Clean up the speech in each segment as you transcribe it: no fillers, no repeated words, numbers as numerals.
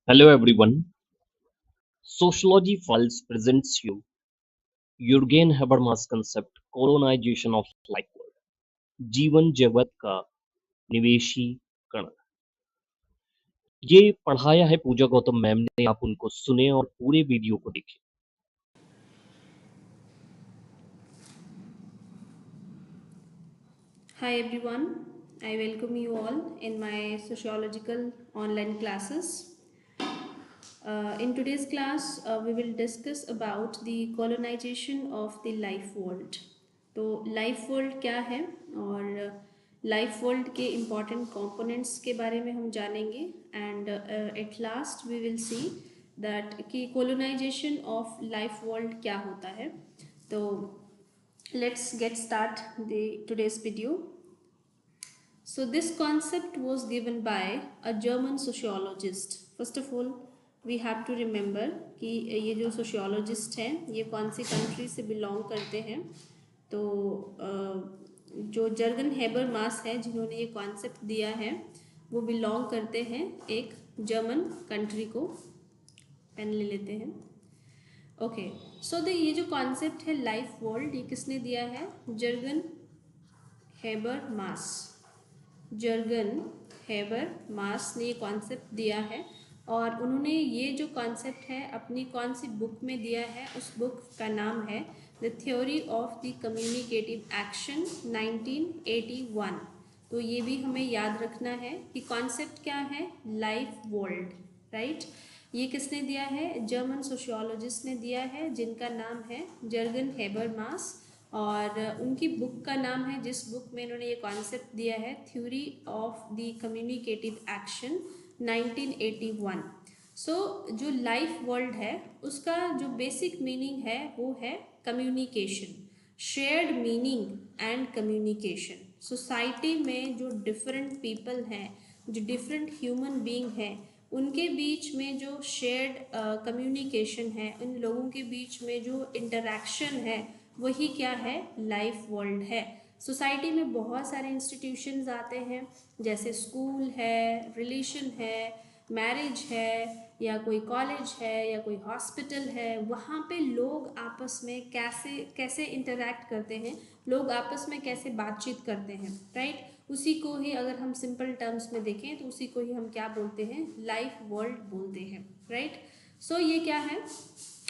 Hello everyone. Sociology Files presents you Jürgen Habermas concept colonization of life world. जीवन जगत का निवेशीकरण। ये पढ़ाया है पूजा गौतम मैम ने, आप उनको सुने और पूरे वीडियो को देखें। Hi everyone, I welcome you all in my sociological online classes. In today's class, we will discuss about the colonization of the life world. तो लाइफ वर्ल्ड क्या है और लाइफ वर्ल्ड के इम्पॉर्टेंट कंपोनेंट्स के बारे में हम जानेंगे and at last we will see that कि कोलोनाइजेशन ऑफ लाइफ वर्ल्ड क्या होता है। तो let's get start the today's video. So this concept was given by a German sociologist. First of all, we have to remember कि ये जो sociologist हैं ये कौन सी country से belong करते हैं। तो जो जर्गन हेबर मास है जिन्होंने ये concept दिया है वो belong करते हैं एक जर्मन कंट्री को। पेन ले लेते हैं। ओके, सो ये जो कॉन्सेप्ट है लाइफ वर्ल्ड ये किसने दिया है? जर्गन हेबर मास। जर्गन हेबर मास ने ये कॉन्सेप्ट दिया है और उन्होंने ये जो कॉन्सेप्ट है अपनी कौन सी बुक में दिया है? उस बुक का नाम है the theory of the communicative action 1981। तो ये भी हमें याद रखना है कि कॉन्सेप्ट क्या है? Life world, right. ये किसने दिया है? जर्मन सोशियोलॉजिस्ट ने दिया है जिनका नाम है जर्गन हेबरमास और उनकी बुक का नाम है, जिस बुक में इन्होंने ये कॉन्सेप्ट दिया है, theory of the communicative action 1981। सो जो लाइफ वर्ल्ड है उसका जो बेसिक मीनिंग है वो है communication, shared meaning and communication. Society में जो डिफरेंट पीपल हैं, जो डिफरेंट ह्यूमन बीइंग हैं, उनके बीच में जो शेयर्ड कम्युनिकेशन है, उन लोगों के बीच में जो इंटरेक्शन है वही क्या है? लाइफ वर्ल्ड है। सोसाइटी में बहुत सारे इंस्टीट्यूशंस आते हैं जैसे स्कूल है, रिलीजन है, मैरिज है, या कोई कॉलेज है या कोई हॉस्पिटल है। वहाँ पे लोग आपस में कैसे कैसे इंटरेक्ट करते हैं, लोग आपस में कैसे बातचीत करते हैं, राइट। उसी को ही अगर हम सिंपल टर्म्स में देखें तो उसी को ही हम क्या बोलते हैं? लाइफ वर्ल्ड बोलते हैं, राइट। सो ये क्या है?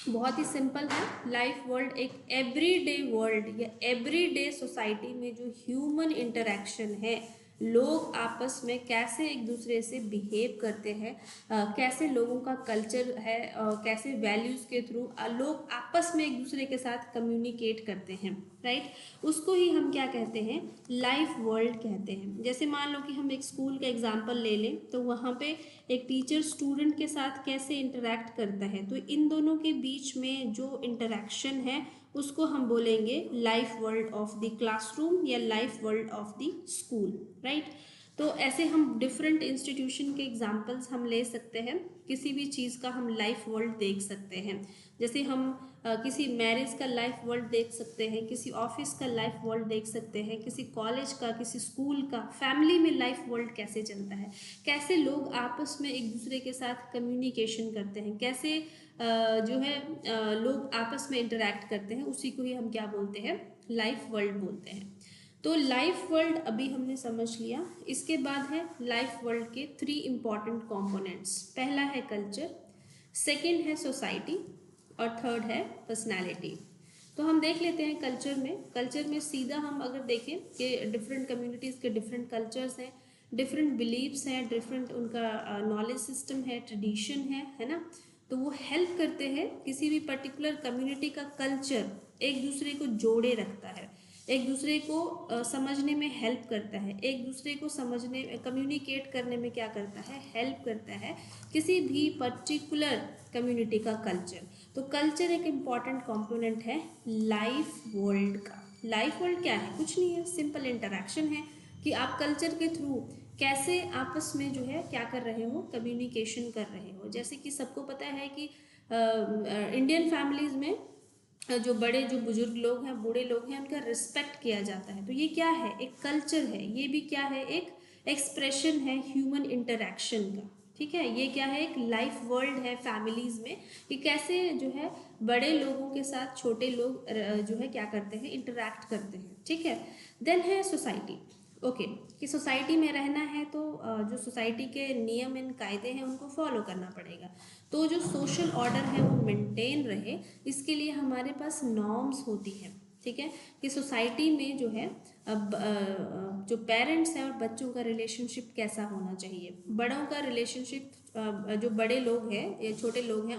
बहुत ही सिंपल है। लाइफ वर्ल्ड एक एवरीडे वर्ल्ड या एवरीडे सोसाइटी में जो ह्यूमन इंटरेक्शन है, लोग आपस में कैसे एक दूसरे से बिहेव करते हैं, कैसे लोगों का कल्चर है, कैसे वैल्यूज़ के थ्रू लोग आपस में एक दूसरे के साथ कम्युनिकेट करते हैं, राइट। उसको ही हम क्या कहते हैं? लाइफ वर्ल्ड कहते हैं। जैसे मान लो कि हम एक स्कूल का एग्जांपल ले लें तो वहाँ पे एक टीचर स्टूडेंट के साथ कैसे इंटरेक्ट करता है, तो इन दोनों के बीच में जो इंटरेक्शन है उसको हम बोलेंगे life world of the classroom या life world of the school, right. तो ऐसे हम डिफरेंट इंस्टीट्यूशन के एग्जांपल्स हम ले सकते हैं, किसी भी चीज़ का हम लाइफ वर्ल्ड देख सकते हैं। जैसे हम किसी मैरिज का लाइफ वर्ल्ड देख सकते हैं, किसी ऑफिस का लाइफ वर्ल्ड देख सकते हैं, किसी कॉलेज का, किसी स्कूल का, फैमिली में लाइफ वर्ल्ड कैसे चलता है, कैसे लोग आपस में एक दूसरे के साथ कम्युनिकेशन करते हैं, कैसे जो है लोग आपस में इंटरेक्ट करते हैं, उसी को ही हम क्या बोलते हैं? लाइफ वर्ल्ड बोलते हैं। तो लाइफ वर्ल्ड अभी हमने समझ लिया। इसके बाद है लाइफ वर्ल्ड के 3 इम्पॉर्टेंट कंपोनेंट्स। पहला है कल्चर, सेकंड है सोसाइटी और थर्ड है पर्सनालिटी। तो हम देख लेते हैं कल्चर में सीधा हम अगर देखें कि डिफरेंट कम्युनिटीज़ के डिफरेंट कल्चर्स हैं, डिफरेंट बिलीव्स हैं, डिफरेंट उनका नॉलेज सिस्टम है, ट्रेडिशन है ना। तो वो हेल्प करते हैं किसी भी पर्टिकुलर कम्युनिटी का कल्चर एक दूसरे को जोड़े रखता है, एक दूसरे को समझने में हेल्प करता है, एक दूसरे को समझने कम्युनिकेट करने में क्या करता है? हेल्प करता है किसी भी पर्टिकुलर कम्युनिटी का कल्चर। तो कल्चर एक इम्पॉर्टेंट कंपोनेंट है लाइफ वर्ल्ड का। लाइफ वर्ल्ड क्या है? कुछ नहीं है, सिंपल इंटरेक्शन है कि आप कल्चर के थ्रू कैसे आपस में जो है क्या कर रहे हो? कम्युनिकेशन कर रहे हो। जैसे कि सबको पता है कि इंडियन फैमिलीज़ में जो बड़े जो बुजुर्ग लोग हैं, बूढ़े लोग हैं, उनका रिस्पेक्ट किया जाता है। तो ये क्या है? एक कल्चर है। ये भी क्या है? एक एक्सप्रेशन है ह्यूमन इंटरेक्शन का, ठीक है, ये क्या है, एक लाइफ वर्ल्ड है फैमिलीज में, कि कैसे जो है बड़े लोगों के साथ छोटे लोग जो है क्या करते हैं, इंटरेक्ट करते हैं। ठीक है, देन है सोसाइटी। ओके, कि सोसाइटी में रहना है तो जो सोसाइटी के नियम एंड कायदे हैं उनको फॉलो करना पड़ेगा। तो जो सोशल ऑर्डर है वो मेंटेन रहे, इसके लिए हमारे पास नॉर्म्स होती हैं। ठीक है, कि सोसाइटी में जो है अब जो पेरेंट्स हैं और बच्चों का रिलेशनशिप कैसा होना चाहिए, बड़ों का रिलेशनशिप, जो बड़े लोग हैं या छोटे लोग हैं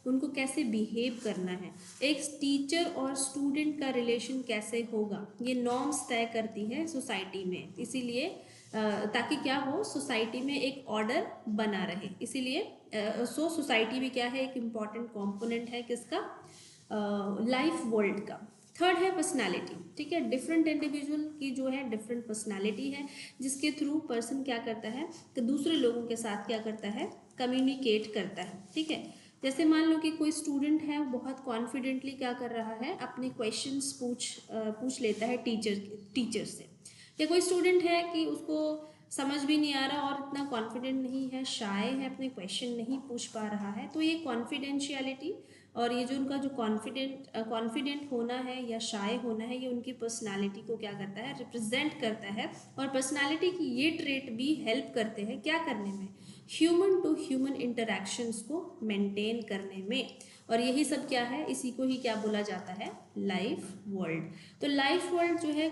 उनको कैसे बिहेव करना है, एक टीचर और स्टूडेंट का रिलेशन कैसे होगा, ये नॉर्म्स तय करती है सोसाइटी में। इसीलिए ताकि क्या हो, सोसाइटी में एक ऑर्डर बना रहे, इसीलिए सोसाइटी भी क्या है, एक इम्पॉर्टेंट कॉम्पोनेंट है किसका, लाइफ वर्ल्ड का। थर्ड है पर्सनालिटी। ठीक है, डिफरेंट इंडिविजुअल की जो है डिफरेंट पर्सनालिटी है, जिसके थ्रू पर्सन क्या करता है कि दूसरे लोगों के साथ क्या करता है, कम्युनिकेट करता है। ठीक है, जैसे मान लो कि कोई स्टूडेंट है, वो बहुत कॉन्फिडेंटली क्या कर रहा है, अपने क्वेश्चंस पूछ लेता है टीचर से। या कोई स्टूडेंट है कि उसको समझ भी नहीं आ रहा और इतना कॉन्फिडेंट नहीं है, शाय है, अपने क्वेश्चन नहीं पूछ पा रहा है, तो ये कॉन्फिडेंशियलिटी और ये जो उनका जो कॉन्फिडेंट होना है या शाय होना है, ये उनकी पर्सनालिटी को क्या करता है, रिप्रेजेंट करता है। और पर्सनालिटी की ये ट्रेट भी हेल्प करते हैं क्या करने में, ह्यूमन टू ह्यूमन इंटरेक्शंस को मेंटेन करने में। और यही सब क्या है, इसी को ही क्या बोला जाता है, लाइफ वर्ल्ड। तो लाइफ वर्ल्ड जो है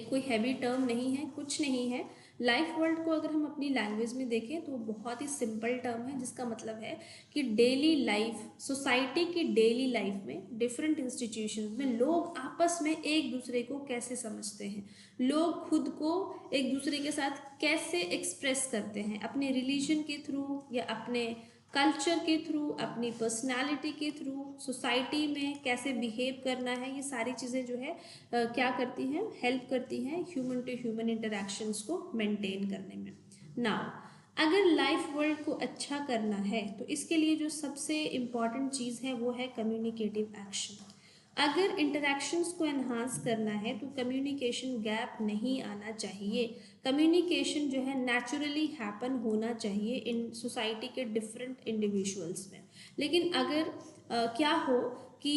कोई हैवी टर्म नहीं है, कुछ नहीं है। लाइफ वर्ल्ड को अगर हम अपनी लैंग्वेज में देखें तो बहुत ही सिंपल टर्म है, जिसका मतलब है कि डेली लाइफ, सोसाइटी की डेली लाइफ में डिफरेंट इंस्टीट्यूशंस में लोग आपस में एक दूसरे को कैसे समझते हैं, लोग खुद को एक दूसरे के साथ कैसे एक्सप्रेस करते हैं, अपने रिलीजन के थ्रू या अपने कल्चर के थ्रू, अपनी पर्सनालिटी के थ्रू, सोसाइटी में कैसे बिहेव करना है, ये सारी चीज़ें जो है क्या करती हैं, हेल्प करती हैं ह्यूमन टू ह्यूमन इंटरेक्शंस को मेंटेन करने में। नाउ अगर लाइफ वर्ल्ड को अच्छा करना है तो इसके लिए जो सबसे इम्पॉर्टेंट चीज़ है वो है कम्युनिकेटिव एक्शन। अगर इंटरेक्शंस को एनहांस करना है तो कम्युनिकेशन गैप नहीं आना चाहिए, कम्युनिकेशन जो है नेचुरली हैपन होना चाहिए इन सोसाइटी के डिफरेंट इंडिविजुअल्स में। लेकिन अगर क्या हो कि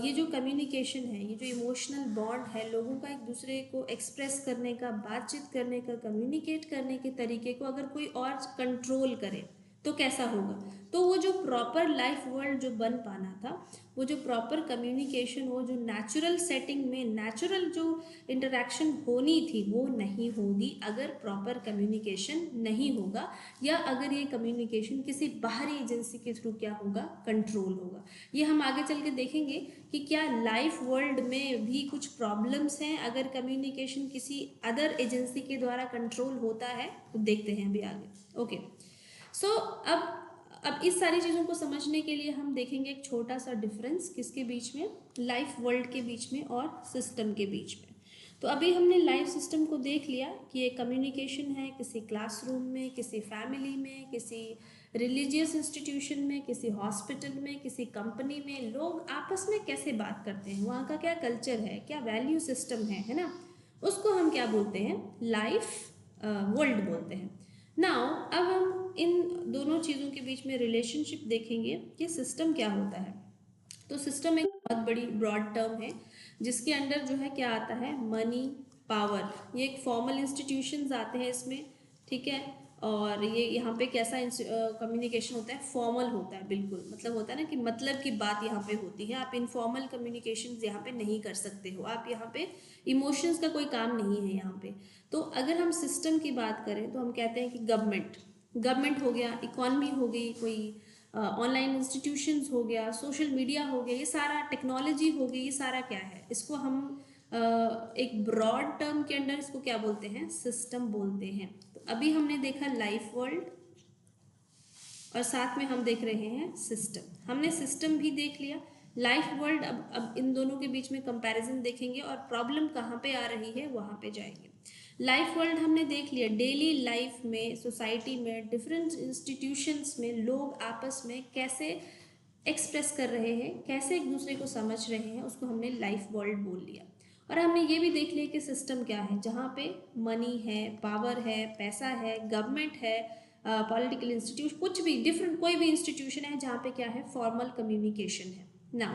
ये जो कम्युनिकेशन है, ये जो इमोशनल बॉन्ड है लोगों का एक दूसरे को एक्सप्रेस करने का, बातचीत करने का, कम्युनिकेट करने के तरीके को अगर कोई और कंट्रोल करे तो कैसा होगा, तो वो जो प्रॉपर लाइफ वर्ल्ड जो बन पाना था, वो जो प्रॉपर कम्युनिकेशन हो, जो नेचुरल सेटिंग में नेचुरल जो इंटरेक्शन होनी थी वो नहीं होगी अगर प्रॉपर कम्युनिकेशन नहीं होगा, या अगर ये कम्युनिकेशन किसी बाहरी एजेंसी के थ्रू क्या होगा, कंट्रोल होगा। ये हम आगे चल के देखेंगे कि क्या लाइफ वर्ल्ड में भी कुछ प्रॉब्लम्स हैं अगर कम्युनिकेशन किसी अदर एजेंसी के द्वारा कंट्रोल होता है, तो देखते हैं अभी आगे। ओके, सो अब इस सारी चीज़ों को समझने के लिए हम देखेंगे एक छोटा सा डिफरेंस किसके बीच में, लाइफ वर्ल्ड के बीच में और सिस्टम के बीच में। तो अभी हमने लाइफ सिस्टम को देख लिया कि ये कम्युनिकेशन है किसी क्लासरूम में, किसी फैमिली में, किसी रिलीजियस इंस्टीट्यूशन में, किसी हॉस्पिटल में, किसी कंपनी में लोग आपस में कैसे बात करते हैं, वहाँ का क्या कल्चर है, क्या वैल्यू सिस्टम है ना, उसको हम क्या बोलते हैं, लाइफ वर्ल्ड बोलते हैं। नाउ अब हम इन दोनों चीज़ों के बीच में रिलेशनशिप देखेंगे कि सिस्टम क्या होता है। तो सिस्टम एक बहुत बड़ी ब्रॉड टर्म है जिसके अंडर जो है क्या आता है, मनी, पावर, ये एक फॉर्मल इंस्टीट्यूशंस आते हैं इसमें। ठीक है, और ये यहाँ पे कैसा कम्युनिकेशन होता है, फॉर्मल होता है, बिल्कुल मतलब होता है ना कि मतलब की बात यहाँ पे होती है, आप इनफॉर्मल कम्युनिकेशन यहाँ पे नहीं कर सकते हो, आप यहाँ पे इमोशंस का कोई काम नहीं है यहाँ पे। तो अगर हम सिस्टम की बात करें तो हम कहते हैं कि गवर्नमेंट हो गया, इकॉनमी हो गई, कोई ऑनलाइन इंस्टीट्यूशंस हो गया, सोशल मीडिया हो गया, ये सारा टेक्नोलॉजी हो गई, ये सारा क्या है, इसको हम एक ब्रॉड टर्म के अंडर इसको क्या बोलते हैं, सिस्टम बोलते हैं। तो अभी हमने देखा लाइफ वर्ल्ड और साथ में हम देख रहे हैं सिस्टम, हमने सिस्टम भी देख लिया, लाइफ वर्ल्ड। अब इन दोनों के बीच में कंपैरिजन देखेंगे और प्रॉब्लम कहाँ पे आ रही है वहाँ पे जाएंगे। लाइफ वर्ल्ड हमने देख लिया, डेली लाइफ में, सोसाइटी में, डिफरेंट इंस्टीट्यूशंस में लोग आपस में कैसे एक्सप्रेस कर रहे हैं, कैसे एक दूसरे को समझ रहे हैं, उसको हमने लाइफ वर्ल्ड बोल लिया। और हमने ये भी देख लिया कि सिस्टम क्या है, जहाँ पे मनी है, पावर है, पैसा है, गवर्नमेंट है, पॉलिटिकल इंस्टीट्यूशन, कुछ भी डिफरेंट कोई भी इंस्टीट्यूशन है जहाँ पे क्या है, फॉर्मल कम्युनिकेशन है। नाउ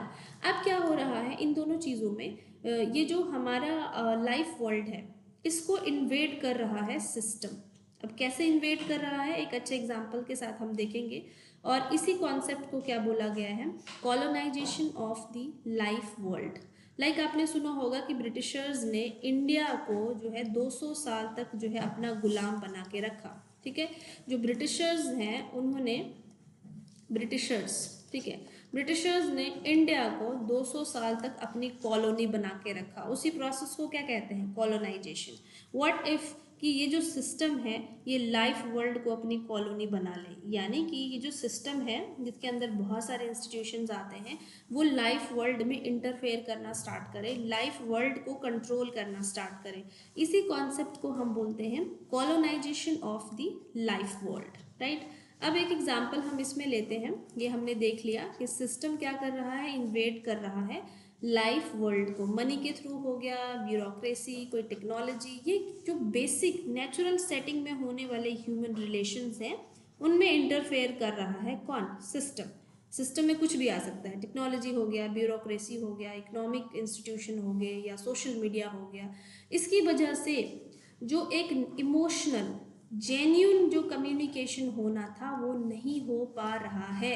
अब क्या हो रहा है इन दोनों चीज़ों में, ये जो हमारा लाइफ वर्ल्ड है इसको इन्वेड कर रहा है सिस्टम। अब कैसे इन्वेड कर रहा है, एक अच्छे एग्जाम्पल के साथ हम देखेंगे। और इसी कॉन्सेप्ट को क्या बोला गया है, colonization of the life world. Like आपने सुना होगा कि ब्रिटिशर्स ने इंडिया को जो है 200 साल तक जो है अपना गुलाम बना के रखा। ठीक है, जो ब्रिटिशर्स हैं उन्होंने, ब्रिटिशर्स, ठीक है, ब्रिटिशर्स ने इंडिया को 200 साल तक अपनी कॉलोनी बना के रखा। उसी प्रोसेस को क्या कहते हैं, कॉलोनाइजेशन। व्हाट इफ कि ये जो सिस्टम है ये लाइफ वर्ल्ड को अपनी कॉलोनी बना ले, यानी कि ये जो सिस्टम है जिसके अंदर बहुत सारे इंस्टीट्यूशंस आते हैं वो लाइफ वर्ल्ड में इंटरफेयर करना स्टार्ट करे, लाइफ वर्ल्ड को कंट्रोल करना स्टार्ट करे। इसी कॉन्सेप्ट को हम बोलते हैं colonization of the life world, right. अब एक एग्जाम्पल हम इसमें लेते हैं, ये हमने देख लिया कि सिस्टम क्या कर रहा है, इन्वेड कर रहा है लाइफ वर्ल्ड को, मनी के थ्रू हो गया, ब्यूरोक्रेसी, कोई टेक्नोलॉजी, ये जो बेसिक नेचुरल सेटिंग में होने वाले ह्यूमन रिलेशंस हैं उनमें इंटरफेयर कर रहा है कौन, सिस्टम। सिस्टम में कुछ भी आ सकता है, टेक्नोलॉजी हो गया, ब्यूरोक्रेसी हो गया, इकोनॉमिक इंस्टीट्यूशन हो गए या सोशल मीडिया हो गया। इसकी वजह से जो एक इमोशनल जेन्यून जो कम्युनिकेशन होना था वो नहीं हो पा रहा है,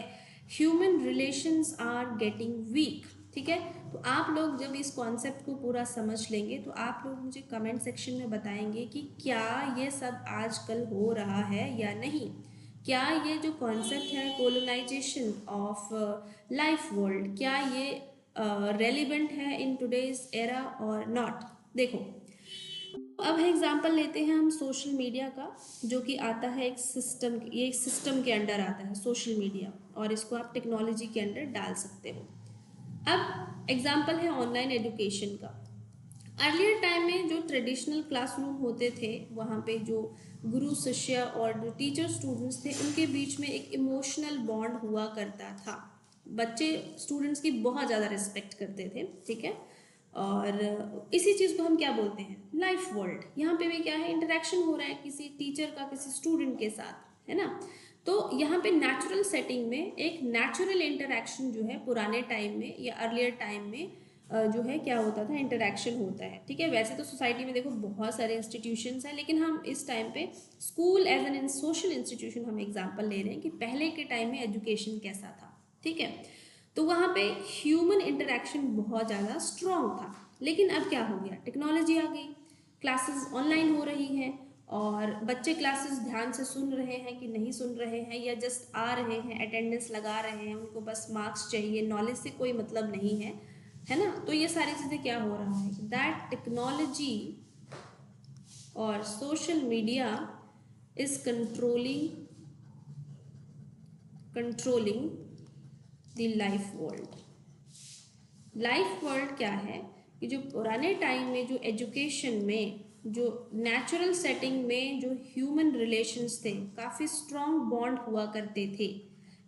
human relations are getting weak. ठीक है, तो आप लोग जब इस कॉन्सेप्ट को पूरा समझ लेंगे तो आप लोग मुझे कमेंट सेक्शन में बताएंगे कि क्या ये सब आजकल हो रहा है या नहीं, क्या ये जो कॉन्सेप्ट है कोलोनाइजेशन ऑफ लाइफ वर्ल्ड, क्या ये रेलिवेंट है इन टुडेज एरा और नॉट। देखो, अब एग्जांपल लेते हैं हम सोशल मीडिया का, जो कि आता है एक सिस्टम, ये एक सिस्टम के अंडर आता है सोशल मीडिया, और इसको आप टेक्नोलॉजी के अंडर डाल सकते हो। अब एग्जांपल है ऑनलाइन एजुकेशन का। अर्लियर टाइम में जो ट्रेडिशनल क्लासरूम होते थे वहाँ पे जो गुरु शिष्य और जो टीचर स्टूडेंट्स थे उनके बीच में एक इमोशनल बॉन्ड हुआ करता था, बच्चे स्टूडेंट्स की बहुत ज़्यादा रिस्पेक्ट करते थे। ठीक है, और इसी चीज़ को हम क्या बोलते हैं, लाइफ वर्ल्ड। यहाँ पे भी क्या है, इंटरेक्शन हो रहा है किसी टीचर का किसी स्टूडेंट के साथ, है ना। तो यहाँ पे नेचुरल सेटिंग में एक नेचुरल इंटरेक्शन जो है पुराने टाइम में या अर्लियर टाइम में जो है क्या होता था, इंटरेक्शन होता है। ठीक है, वैसे तो सोसाइटी में देखो बहुत सारे इंस्टीट्यूशंस हैं, लेकिन हम इस टाइम पे school as an social institution हम एग्जांपल ले रहे हैं कि पहले के टाइम में एजुकेशन कैसा था। ठीक है, तो वहाँ पे ह्यूमन इंटरेक्शन बहुत ज़्यादा स्ट्रॉन्ग था। लेकिन अब क्या हो गया, टेक्नोलॉजी आ गई, क्लासेस ऑनलाइन हो रही हैं और बच्चे क्लासेस ध्यान से सुन रहे हैं कि नहीं सुन रहे हैं, या जस्ट आ रहे हैं, अटेंडेंस लगा रहे हैं, उनको बस मार्क्स चाहिए, नॉलेज से कोई मतलब नहीं है ना। तो ये सारी चीज़ें क्या हो रहा है, दैट टेक्नोलॉजी और social media is controlling the life world. Life world क्या है कि जो पुराने टाइम में जो एजुकेशन में जो नेचुरल सेटिंग में जो ह्यूमन रिलेशंस थे, काफ़ी स्ट्रॉन्ग बॉन्ड हुआ करते थे।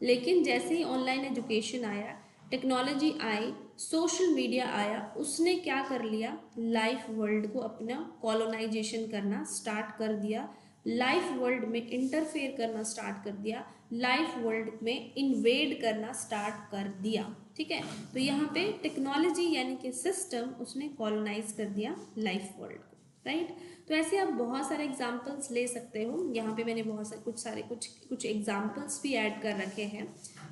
लेकिन जैसे ही ऑनलाइन एजुकेशन आया, टेक्नोलॉजी आई, सोशल मीडिया आया, उसने क्या कर लिया, लाइफ वर्ल्ड को अपना कॉलोनाइजेशन करना स्टार्ट कर दिया, लाइफ वर्ल्ड में इंटरफेयर करना स्टार्ट कर दिया, लाइफ वर्ल्ड में इन्वेड करना स्टार्ट कर दिया। ठीक है, तो यहाँ पे टेक्नोलॉजी यानी कि सिस्टम उसने कॉलोनाइज कर दिया लाइफ वर्ल्ड को, राइट। तो ऐसे आप बहुत सारे एग्जाम्पल्स ले सकते हो, यहाँ पे मैंने बहुत सारे कुछ एग्जाम्पल्स भी ऐड कर रखे हैं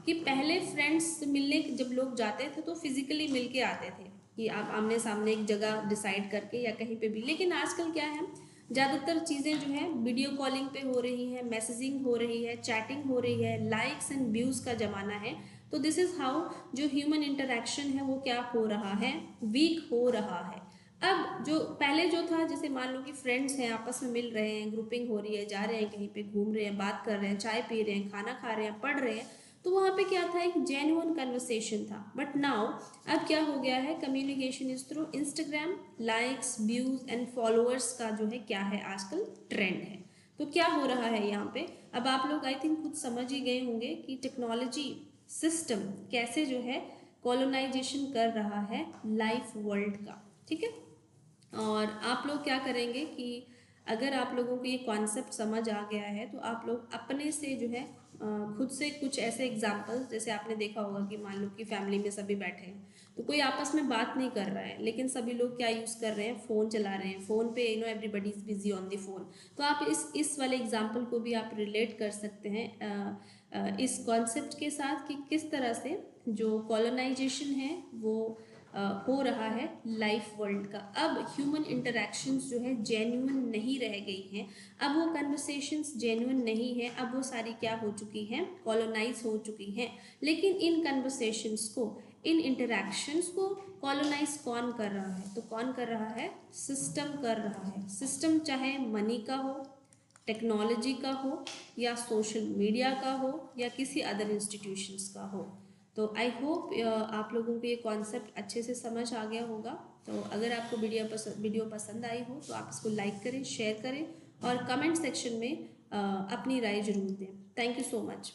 कि पहले फ्रेंड्स से मिलने जब लोग जाते थे तो फिजिकली मिल के आते थे, कि आप आमने सामने एक जगह डिसाइड करके या कहीं पे भी। लेकिन आजकल क्या है, ज़्यादातर चीज़ें जो है वीडियो कॉलिंग पे हो रही है, मैसेजिंग हो रही है, चैटिंग हो रही है, लाइक्स एंड व्यूज़ का ज़माना है। तो दिस इज़ हाउ जो ह्यूमन इंटरेक्शन है वो क्या हो रहा है, वीक हो रहा है। अब जो पहले जो था, जैसे मान लो कि फ्रेंड्स हैं, आपस में मिल रहे हैं, ग्रुपिंग हो रही है, जा रहे हैं कहीं पे, घूम रहे हैं, बात कर रहे हैं, चाय पी रहे हैं, खाना खा रहे हैं, पढ़ रहे हैं, तो वहाँ पे क्या था, एक जेन्युइन कन्वर्सेशन था। बट नाउ अब क्या हो गया है, communication is through Instagram, likes, views and followers का जो है क्या है आजकल ट्रेंड है। तो क्या हो रहा है यहाँ पे, अब आप लोग आई थिंक खुद समझ ही गए होंगे कि टेक्नोलॉजी सिस्टम कैसे जो है कॉलोनाइजेशन कर रहा है लाइफ वर्ल्ड का। ठीक है, और आप लोग क्या करेंगे कि अगर आप लोगों को ये कॉन्सेप्ट समझ आ गया है तो आप लोग अपने से जो है खुद से कुछ ऐसे एग्जाम्पल्स, जैसे आपने देखा होगा कि मान लो कि फैमिली में सभी बैठे हैं तो कोई आपस में बात नहीं कर रहा है, लेकिन सभी लोग क्या यूज़ कर रहे हैं, फ़ोन चला रहे हैं, फ़ोन पे everybody is busy on the phone. तो आप इस वाले एग्जाम्पल को भी आप रिलेट कर सकते हैं इस कॉन्सेप्ट के साथ कि किस तरह से जो कॉलोनाइजेशन है वो हो रहा है लाइफ वर्ल्ड का। अब ह्यूमन इंटरेक्शंस जो है जेन्युइन नहीं रह गई हैं, अब वो कन्वर्सेशंस जेन्युइन नहीं है, अब वो सारी क्या हो चुकी हैं, कॉलोनाइज हो चुकी हैं। लेकिन इन कन्वर्सेशंस को, इन इंटरेक्शंस को कॉलोनाइज कौन कर रहा है? तो कौन कर रहा है? सिस्टम कर रहा है। सिस्टम चाहे मनी का हो, टेक्नोलॉजी का हो, या सोशल मीडिया का हो, या किसी अदर इंस्टीट्यूशंस का हो। तो आई होप आप लोगों को ये कॉन्सेप्ट अच्छे से समझ आ गया होगा। तो अगर आपको वीडियो पसंद आई हो तो आप इसको लाइक करें, शेयर करें और कमेंट सेक्शन में अपनी राय जरूर दें। Thank you so much.